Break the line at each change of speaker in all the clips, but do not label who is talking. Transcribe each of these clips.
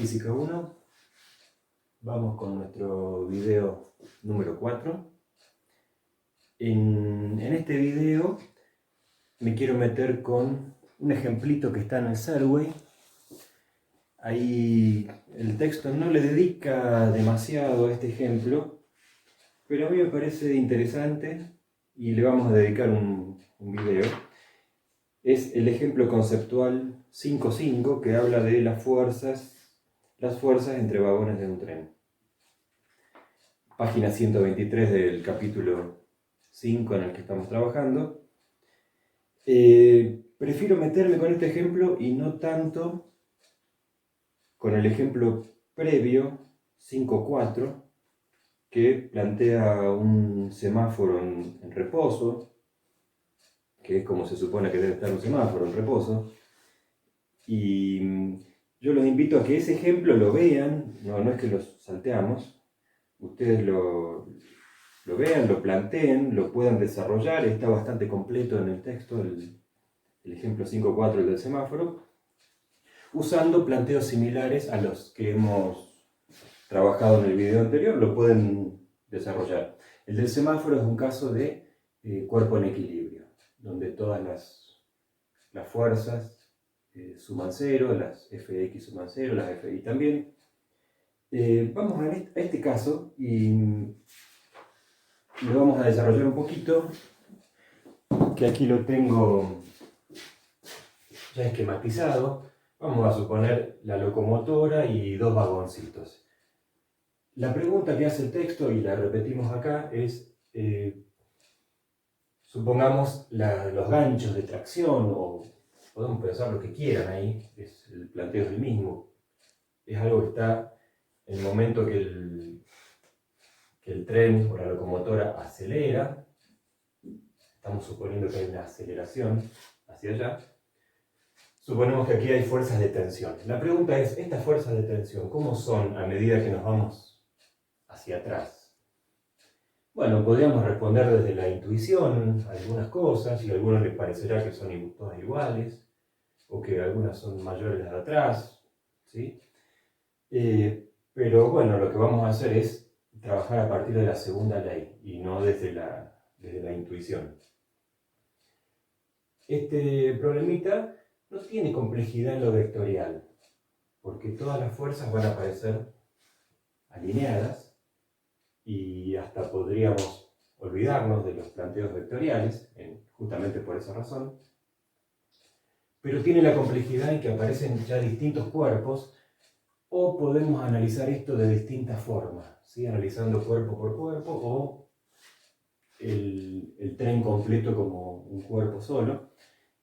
Física 1. Vamos con nuestro video número 4. En este video me quiero meter con un ejemplito que está en el Survey. Ahí el texto no le dedica demasiado a este ejemplo, pero a mí me parece interesante y le vamos a dedicar un video. Es el ejemplo conceptual 5.5 que habla de las fuerzas entre vagones de un tren. Página 123 del capítulo 5 en el que estamos trabajando. Prefiero meterme con este ejemplo y no tanto con el ejemplo previo, 5.4, que plantea un semáforo en reposo, que es como se supone que debe estar un semáforo en reposo. Y yo los invito a que ese ejemplo lo vean, no es que los salteamos, ustedes lo vean, lo planteen, lo puedan desarrollar, está bastante completo en el texto, el ejemplo 5.4, el del semáforo, usando planteos similares a los que hemos trabajado en el video anterior, lo pueden desarrollar. El del semáforo es un caso de cuerpo en equilibrio, donde todas las fuerzas suman 0, las Fx suman 0, las Fi también. Vamos a este caso y lo vamos a desarrollar un poquito, que aquí lo tengo ya esquematizado. Vamos a suponer la locomotora y dos vagoncitos. La pregunta que hace el texto, y la repetimos acá, es supongamos los ganchos de tracción, o podemos pensar lo que quieran ahí, el planteo es el mismo. Es algo que está en el momento que el tren o la locomotora acelera. Estamos suponiendo que hay una aceleración hacia allá. Suponemos que aquí hay fuerzas de tensión. La pregunta es, ¿estas fuerzas de tensión cómo son a medida que nos vamos hacia atrás? Bueno, podríamos responder desde la intuición algunas cosas, y a algunos les parecerá que son todas iguales, o que algunas son mayores las de atrás, ¿sí? Pero bueno, lo que vamos a hacer es trabajar a partir de la segunda ley, y no desde la intuición. Este problemita no tiene complejidad en lo vectorial, porque todas las fuerzas van a aparecer alineadas, y hasta podríamos olvidarnos de los planteos vectoriales, justamente por esa razón. Pero tiene la complejidad en que aparecen ya distintos cuerpos, o podemos analizar esto de distintas formas, ¿sí? Analizando cuerpo por cuerpo, o el tren completo como un cuerpo solo.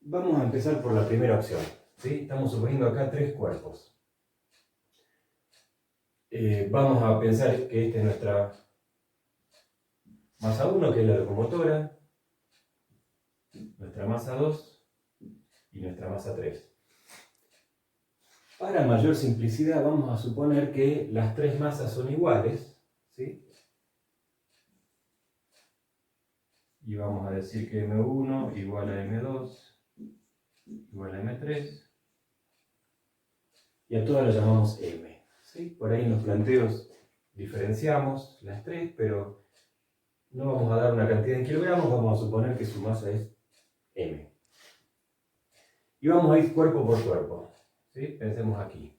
Vamos a empezar por la primera opción, ¿sí? Estamos suponiendo acá tres cuerpos. Vamos a pensar que esta es nuestra masa 1, que es la locomotora, nuestra masa 2 y nuestra masa 3. Para mayor simplicidad vamos a suponer que las tres masas son iguales, ¿sí? Y vamos a decir que M1 igual a M2 igual a M3, y a todas las llamamos M, ¿sí? Por ahí en los planteos diferenciamos las tres, pero no vamos a dar una cantidad en kilogramos, vamos a suponer que su masa es M. Y vamos a ir cuerpo por cuerpo, ¿sí? Pensemos aquí.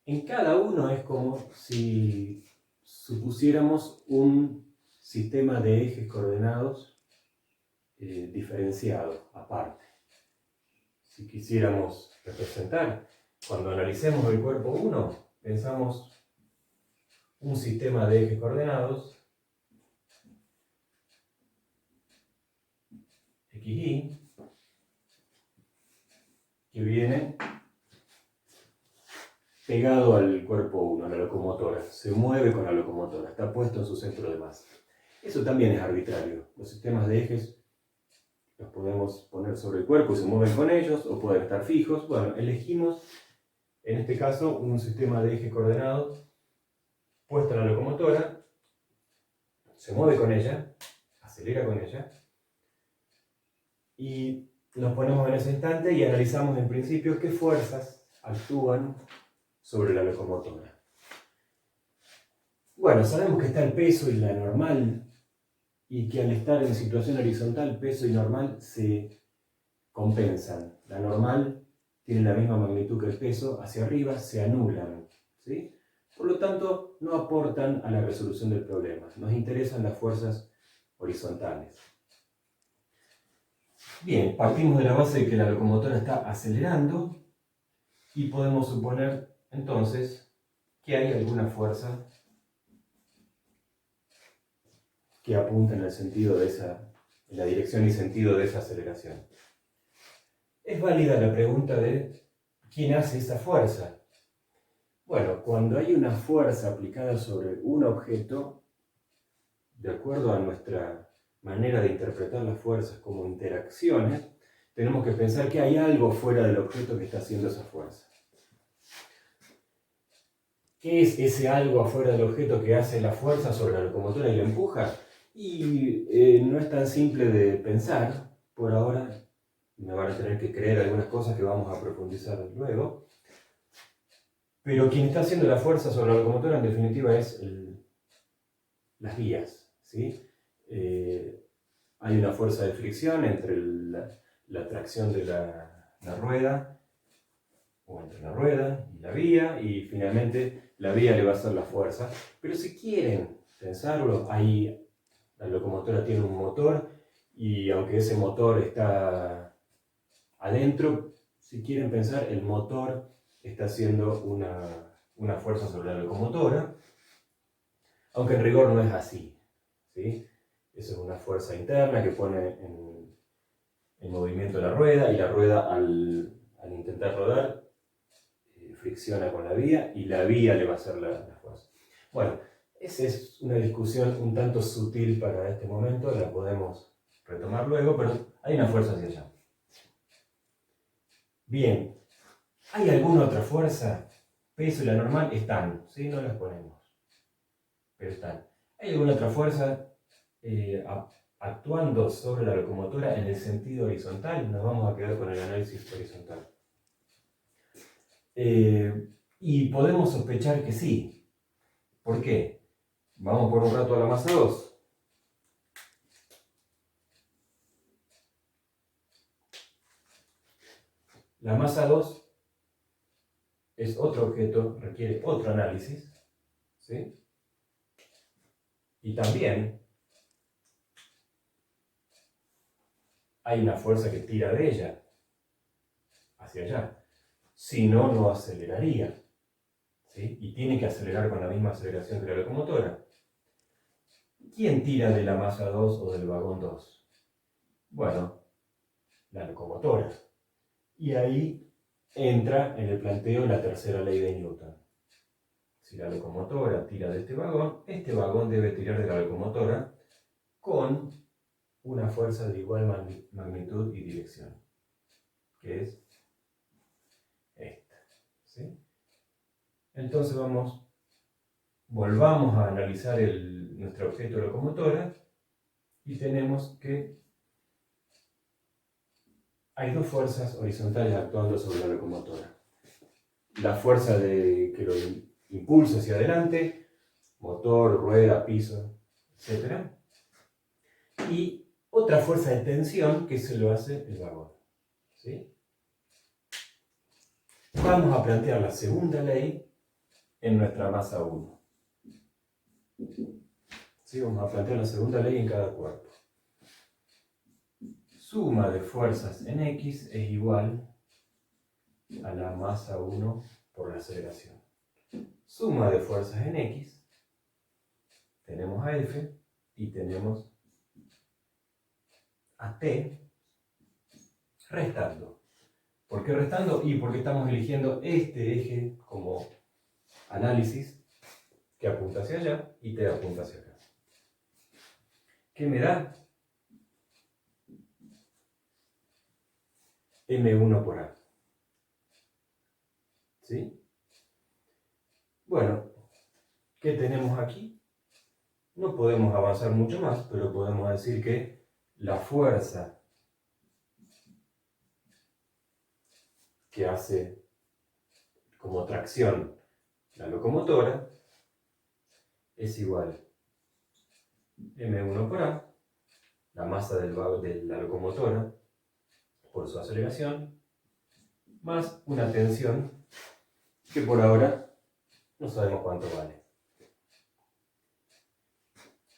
En cada uno es como si supusiéramos un sistema de ejes coordenados diferenciado, aparte. Si quisiéramos representar, cuando analicemos el cuerpo 1, pensamos un sistema de ejes coordenados XY, que viene pegado al cuerpo 1, a la locomotora, se mueve con la locomotora, está puesto en su centro de masa. Eso también es arbitrario. Los sistemas de ejes los podemos poner sobre el cuerpo y se mueven con ellos, o pueden estar fijos. Bueno, elegimos en este caso un sistema de ejes coordenados puesto en la locomotora, se mueve con ella, acelera con ella, y nos ponemos en ese instante y analizamos en principio qué fuerzas
actúan sobre la locomotora. Bueno, sabemos que está el peso y la normal, y que al estar en situación horizontal, peso y normal se compensan. La normal tiene la misma magnitud que el peso, hacia arriba se anulan, ¿sí? Por lo tanto, no aportan a la resolución del problema. Nos interesan las fuerzas horizontales. Bien, partimos de la base de que la locomotora está acelerando y podemos suponer entonces que hay alguna fuerza que apunta en el sentido de en la dirección y sentido de esa aceleración. Es válida la pregunta de ¿quién hace esa fuerza? Bueno, cuando hay una fuerza aplicada sobre un objeto, de acuerdo a nuestra manera de interpretar las fuerzas como interacciones, tenemos que pensar que hay algo fuera del objeto que está haciendo esa fuerza. ¿Qué es ese algo afuera del objeto que hace la fuerza sobre la locomotora y la empuja? Y no es tan simple de pensar. Por ahora me van a tener que creer algunas cosas que vamos a profundizar luego. Pero quien está haciendo la fuerza sobre la locomotora en definitiva es las vías, ¿sí? Hay una fuerza de fricción entre la tracción de la rueda, o entre la rueda y la vía, y finalmente la vía le va a hacer la fuerza. Pero si quieren pensarlo, ahí la locomotora tiene un motor, y aunque ese motor está adentro, si quieren pensar, el motor está haciendo una fuerza sobre la locomotora, aunque en rigor no es así, ¿sí? Eso es una fuerza interna que pone en movimiento la rueda, y la rueda al intentar rodar fricciona con la vía, y la vía le va a hacer la fuerza. Bueno, esa es una discusión un tanto sutil para este momento, la podemos retomar luego, pero hay una fuerza hacia allá. Bien, ¿hay alguna otra fuerza? Peso y la normal están, ¿sí? No las ponemos, pero están. ¿Hay alguna otra fuerza actuando sobre la locomotora en el sentido horizontal? Nos vamos a quedar con el análisis horizontal. Y podemos sospechar que sí. ¿Por qué? Vamos por un rato a la masa 2. La masa 2 es otro objeto, requiere otro análisis, ¿sí? Y también hay una fuerza que tira de ella hacia allá. Si no, no aceleraría, ¿sí? Y tiene que acelerar con la misma aceleración que la locomotora. ¿Quién tira de la masa 2 o del vagón 2? Bueno, la locomotora. Y ahí entra en el planteo la tercera ley de Newton. Si la locomotora tira de este vagón debe tirar de la locomotora con una fuerza de igual magnitud y dirección, que es esta, ¿sí? Entonces volvamos a analizar nuestro objeto locomotora, y tenemos que hay dos fuerzas horizontales actuando sobre la locomotora. La fuerza que lo impulsa hacia adelante, motor, rueda, piso, etc. Y otra fuerza de tensión que se lo hace el vagón, ¿sí? Vamos a plantear la segunda ley en nuestra masa 1. ¿Sí? Vamos a plantear la segunda ley en cada cuerpo. Suma de fuerzas en X es igual a la masa 1 por la aceleración. Suma de fuerzas en X, tenemos a F y tenemos a T restando. ¿Por qué restando? Y porque estamos eligiendo este eje como análisis que apunta hacia allá y T apunta hacia acá. ¿Qué me da? M1 por A. ¿Sí? Bueno, ¿qué tenemos aquí? No podemos avanzar mucho más, pero podemos decir que la fuerza que hace como tracción la locomotora, es igual m1 por a, la masa de la locomotora por su aceleración, más una tensión que por ahora no sabemos cuánto vale.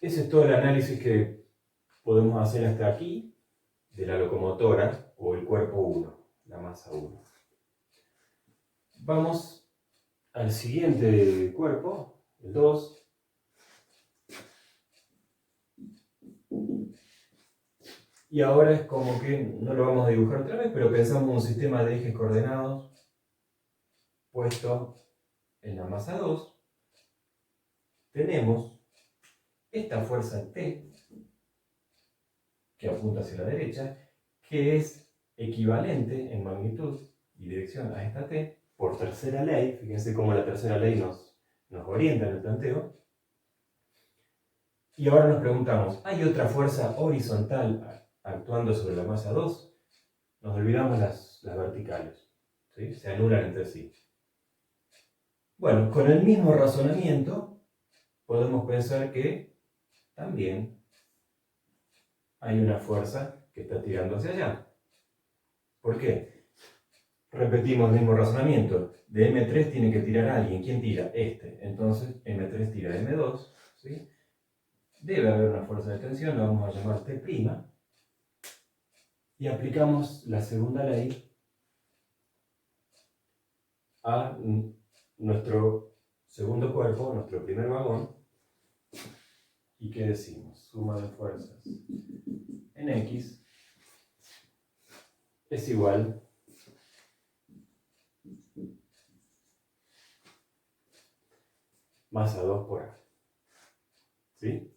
Ese es todo el análisis que podemos hacer hasta aquí de la locomotora o el cuerpo 1, la masa 1. Vamos al siguiente cuerpo, el 2. Y ahora es como que no lo vamos a dibujar otra vez, pero pensamos un sistema de ejes coordenados puesto en la masa 2. Tenemos esta fuerza T que apunta hacia la derecha, que es equivalente en magnitud y dirección a esta T por tercera ley. Fíjense cómo la tercera ley nos orienta en el planteo. Y ahora nos preguntamos, ¿hay otra fuerza horizontal actuando sobre la masa 2? Nos olvidamos las verticales, ¿sí? Se anulan entre sí. Bueno, con el mismo razonamiento podemos pensar que también hay una fuerza que está tirando hacia allá. ¿Por qué? Repetimos el mismo razonamiento. De M3 tiene que tirar alguien. ¿Quién tira? Este. Entonces M3 tira M2, ¿sí? Debe haber una fuerza de tensión, la vamos a llamar T', y aplicamos la segunda ley a nuestro segundo cuerpo, nuestro primer vagón. ¿Y qué decimos? Suma de fuerzas en X es igual masa 2 por A. ¿Sí?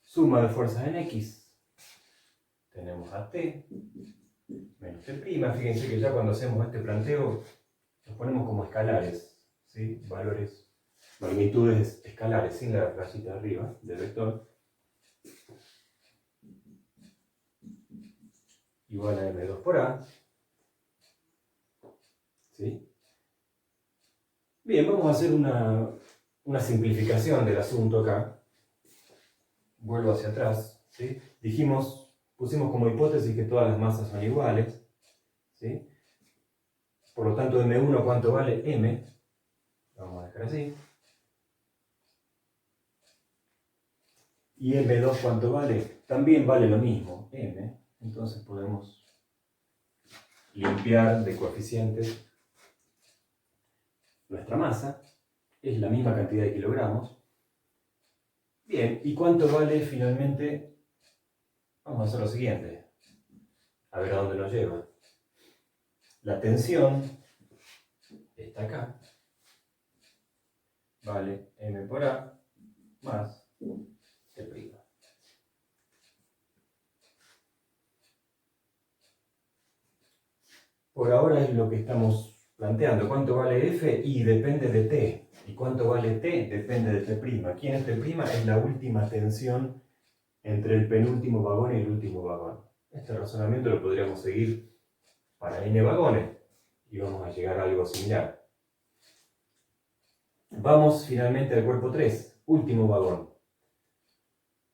Suma de fuerzas en X. Tenemos a T menos T'. Fíjense que ya cuando hacemos este planteo nos ponemos como escalares, ¿sí? Valores, magnitudes escalares, sin la rayita de arriba del vector. Igual a M2 por A. ¿Sí? Bien, vamos a hacer una simplificación del asunto acá. Vuelvo hacia atrás, ¿sí? Pusimos como hipótesis que todas las masas son iguales, ¿sí? Por lo tanto, M1, ¿cuánto vale? M. Vamos a dejar así. Y M2, ¿cuánto vale? También vale lo mismo, M. Entonces podemos limpiar de coeficientes nuestra masa. Es la misma cantidad de kilogramos. Bien, ¿y cuánto vale finalmente? Vamos a hacer lo siguiente. A ver a dónde nos lleva. La tensión está acá. Vale M por A más T'. Por ahora es lo que estamos planteando. ¿Cuánto vale F? Y depende de T. ¿Y cuánto vale T? Depende de T'. ¿Quién es T'? Es la última tensión entre el penúltimo vagón y el último vagón. Este razonamiento lo podríamos seguir para n vagones y vamos a llegar a algo similar. Vamos finalmente al cuerpo 3, último vagón.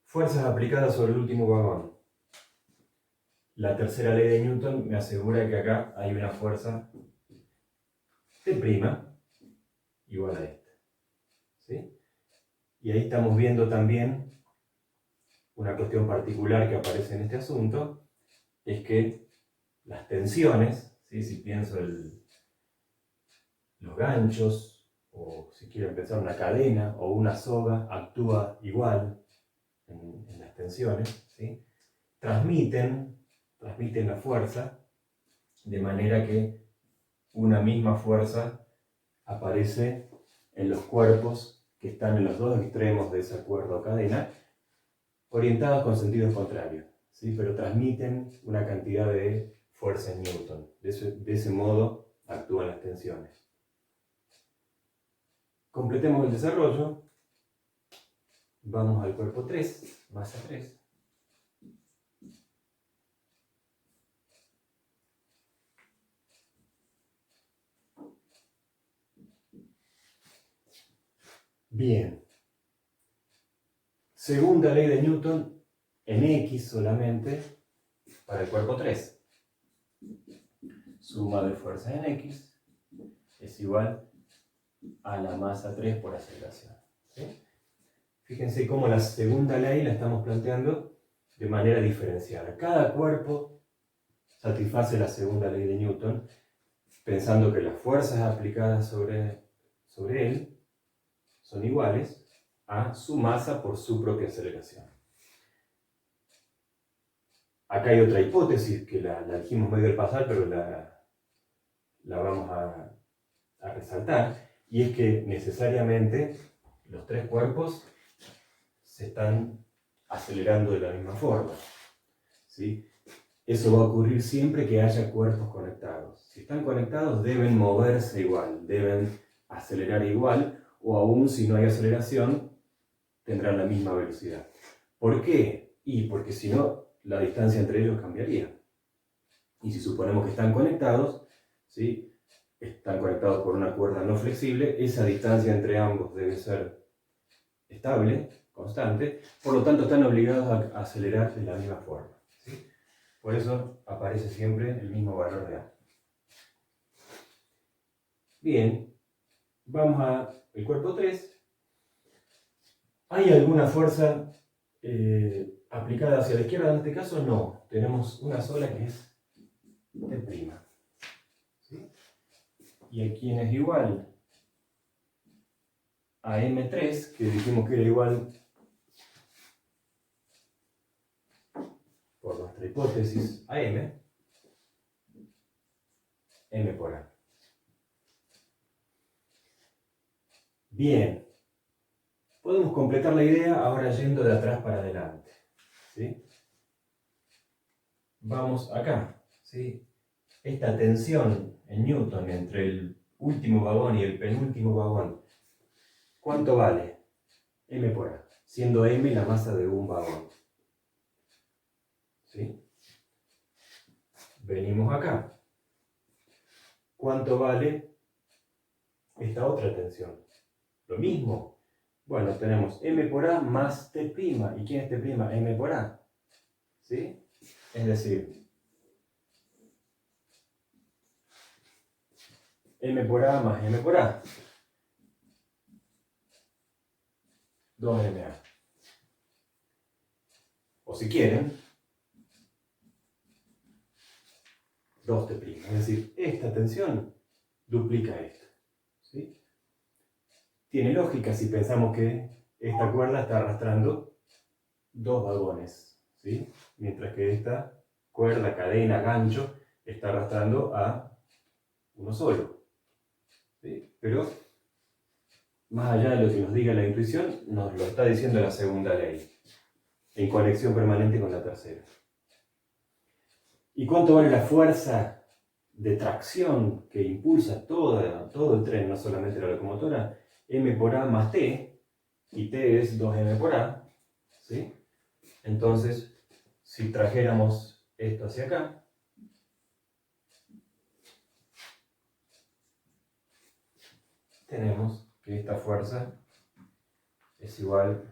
Fuerzas aplicadas sobre el último vagón. La tercera ley de Newton me asegura que acá hay una fuerza T' igual a esta. ¿Sí? Y ahí estamos viendo también una cuestión particular que aparece en este asunto, es que las tensiones, ¿sí? Si pienso los ganchos, o si quiero pensar una cadena o una soga, actúa igual en las tensiones, ¿sí? Transmiten la fuerza de manera que una misma fuerza aparece en los cuerpos que están en los dos extremos de esa cuerda o cadena, orientados con sentido contrario, ¿sí? Pero transmiten una cantidad de fuerza en Newton. De ese modo actúan las tensiones. Completemos el desarrollo. Vamos al cuerpo 3, masa 3. Bien. Segunda ley de Newton en X solamente para el cuerpo 3. Suma de fuerzas en X es igual a la masa 3 por aceleración. ¿Sí? Fíjense cómo la segunda ley la estamos planteando de manera diferenciada. Cada cuerpo satisface la segunda ley de Newton pensando que las fuerzas aplicadas sobre él son iguales a su masa por su propia aceleración. Acá hay otra hipótesis que la dijimos medio al pasar, pero la vamos a resaltar, y es que necesariamente los tres cuerpos se están acelerando de la misma forma. ¿Sí? Eso va a ocurrir siempre que haya cuerpos conectados. Si están conectados deben moverse igual, deben acelerar igual, o aún si no hay aceleración, tendrán la misma velocidad. ¿Por qué? Y porque si no, la distancia entre ellos cambiaría. Y si suponemos que están conectados, ¿sí? Están conectados por una cuerda no flexible, esa distancia entre ambos debe ser estable, constante, por lo tanto están obligados a acelerar de la misma forma. ¿Sí? Por eso aparece siempre el mismo valor de A. Bien, vamos al cuerpo 3. ¿Hay alguna fuerza aplicada hacia la izquierda? En este caso no, tenemos una sola que es T'. ¿Sí? Y aquí es igual a M3, que dijimos que era igual, por nuestra hipótesis, a M por A. Bien, podemos completar la idea ahora yendo de atrás para adelante. ¿Sí? Vamos acá. ¿Sí? Esta tensión en Newton entre el último vagón y el penúltimo vagón, ¿cuánto vale? M por A, siendo M la masa de un vagón. ¿Sí? Venimos acá. ¿Cuánto vale esta otra tensión? Lo mismo. Bueno, tenemos M por A más T'. ¿Y quién es T'? M por A. ¿Sí? Es decir, M por A más M por A. 2MA. O si quieren, 2T'. Es decir, esta tensión duplica esta. ¿Sí? Tiene lógica si pensamos que esta cuerda está arrastrando dos vagones, ¿sí? Mientras que esta cuerda, cadena, gancho, está arrastrando a uno solo. ¿Sí? Pero, más allá de lo que nos diga la intuición, nos lo está diciendo la segunda ley, en conexión permanente con la tercera. ¿Y cuánto vale la fuerza de tracción que impulsa todo el tren, no solamente la locomotora? M por A más T, y T es 2M por A, ¿sí? Entonces, si trajéramos esto hacia acá, tenemos que esta fuerza es igual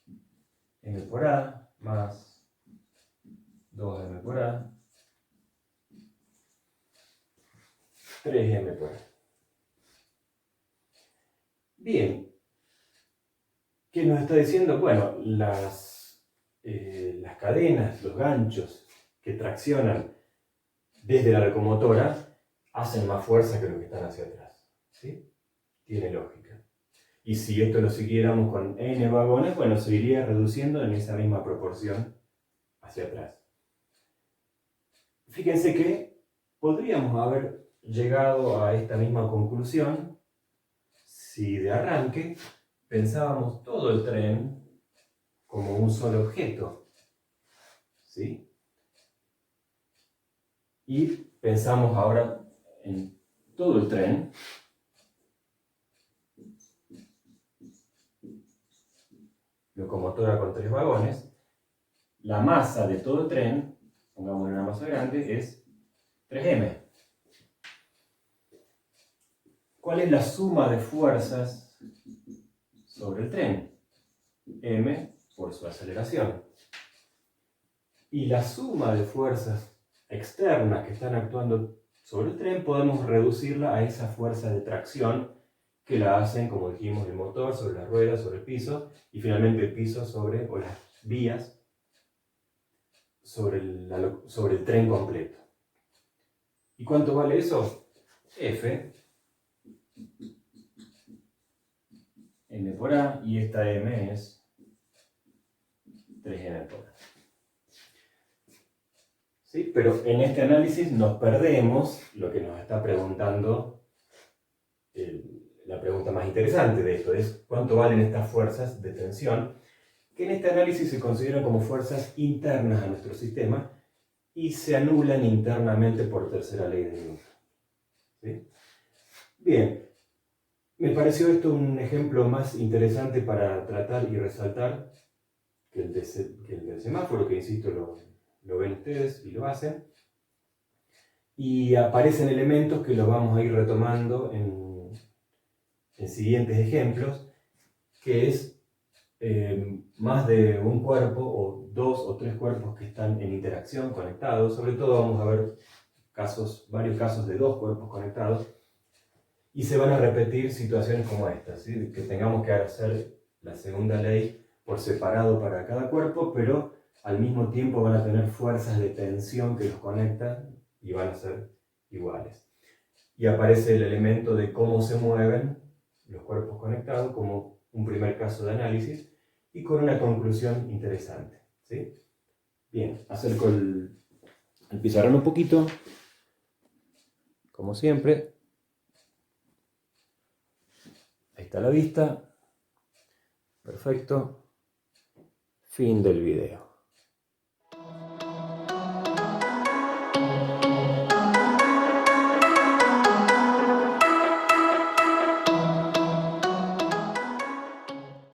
a M por A más 2M por A, 3M por A. Bien, ¿qué nos está diciendo? Bueno, las cadenas, los ganchos que traccionan desde la locomotora hacen más fuerza que los que están hacia atrás. ¿Sí? Tiene lógica. Y si esto lo siguiéramos con n vagones, bueno, se iría reduciendo en esa misma proporción hacia atrás. Fíjense que podríamos haber llegado a esta misma conclusión si de arranque pensábamos todo el tren como un solo objeto. ¿Sí? Y pensamos ahora en todo el tren locomotora con 3 vagones, la masa de todo el tren, pongamos una masa grande, es 3M. ¿Cuál es la suma de fuerzas sobre el tren, m por su aceleración. Y la suma de fuerzas externas que están actuando sobre el tren podemos reducirla a esa fuerza de tracción que la hacen, como dijimos, el motor sobre las ruedas, sobre el piso, y finalmente el piso sobre, o las vías, sobre el tren completo. ¿Y cuánto vale eso? F, m por a, y esta m es 3m por a. ¿Sí? Pero en este análisis nos perdemos lo que nos está preguntando, la pregunta más interesante de esto es ¿cuánto valen estas fuerzas de tensión? Que en este análisis se consideran como fuerzas internas a nuestro sistema y se anulan internamente por tercera ley de Newton. ¿Sí? Bien, me pareció esto un ejemplo más interesante para tratar y resaltar que el del semáforo, que insisto, lo ven ustedes y lo hacen. Y aparecen elementos que los vamos a ir retomando en siguientes ejemplos, que es más de un cuerpo o dos o tres cuerpos que están en interacción, conectados. Sobre todo vamos a ver varios casos de dos cuerpos conectados, y se van a repetir situaciones como esta, ¿sí? Que tengamos que hacer la segunda ley por separado para cada cuerpo, pero al mismo tiempo van a tener fuerzas de tensión que los conectan y van a ser iguales. Y aparece el elemento de cómo se mueven los cuerpos conectados como un primer caso de análisis y con una conclusión interesante, ¿sí? Bien, acerco el pizarrón un poquito, como siempre. Ahí está la vista. Perfecto. Fin del video.